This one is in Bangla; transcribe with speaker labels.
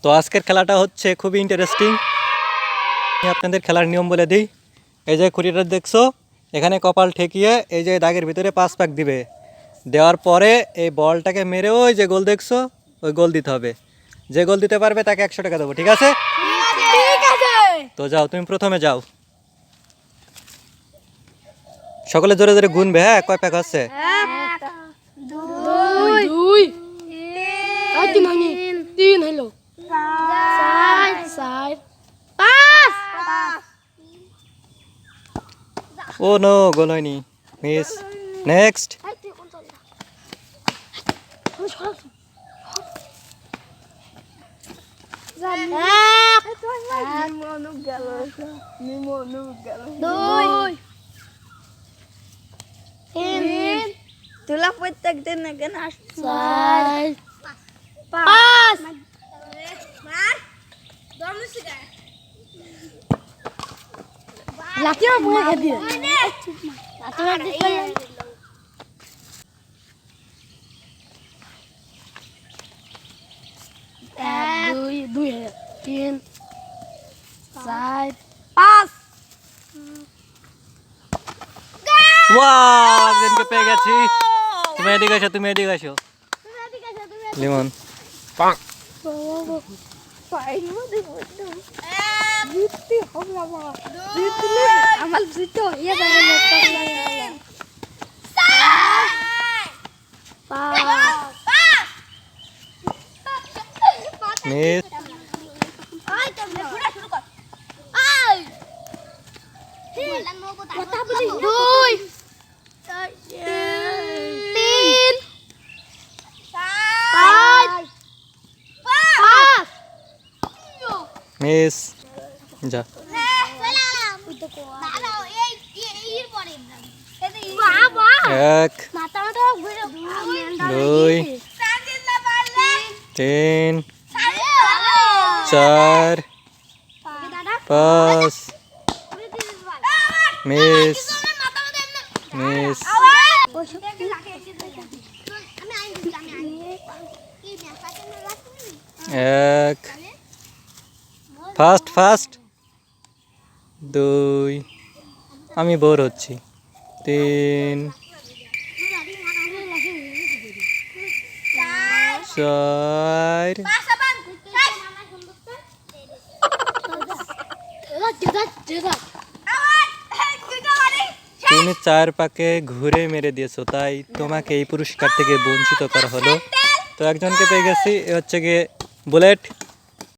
Speaker 1: তো আজকের খেলাটা হচ্ছে খুবই ইন্টারেস্টিং। আমি আপনাদের খেলার নিয়ম বলে দিই। এই যে খুঁটিটা দেখছো, এখানে কপাল ঠেকিয়ে এই যে দাগের ভিতরে 5 পাক দিবে। দেওয়ার পরে এই বলটাকে মেরে ওই যে গোল দেখছো, ওই গোল দিতে হবে। যে গোল দিতে পারবে তাকে 100 টাকা দেবো, ঠিক আছে? তো যাও, তুমি প্রথমে যাও। সকলে জোরে জোরে গুনবে, হ্যাঁ? কয় প্যাক আছে?
Speaker 2: 3 হলো 4 5
Speaker 1: ও নো, গোল হয়নি, মিস। নেক্সট।
Speaker 3: তুলা প্রত্যেক দিন কেন
Speaker 2: লাঠিও মুখে খেয়ে দিয়ে দুই 3 4 5
Speaker 1: ওয়াও, একজনকে পেয়ে গেছি। তুমি এদিকে আসো, তুমি এদিকে আসো। লিমন
Speaker 2: আমার জিতো ইয়ে যাবে
Speaker 1: মিস। মিস। যা। এক, 2, 3, 4, 5, মিস মিস। এক, ফাস্ট ফাস্ট। 2, আমি বোর হচ্ছি। 3, 4, তুমি 4 পাকে ঘুরে মেরে দিয়েছো, তাই তোমাকে এই পুরস্কার থেকে বঞ্চিত করা হলো। তো একজনকে পেয়ে গেছি, এ হচ্ছে গিয়ে বুলেট।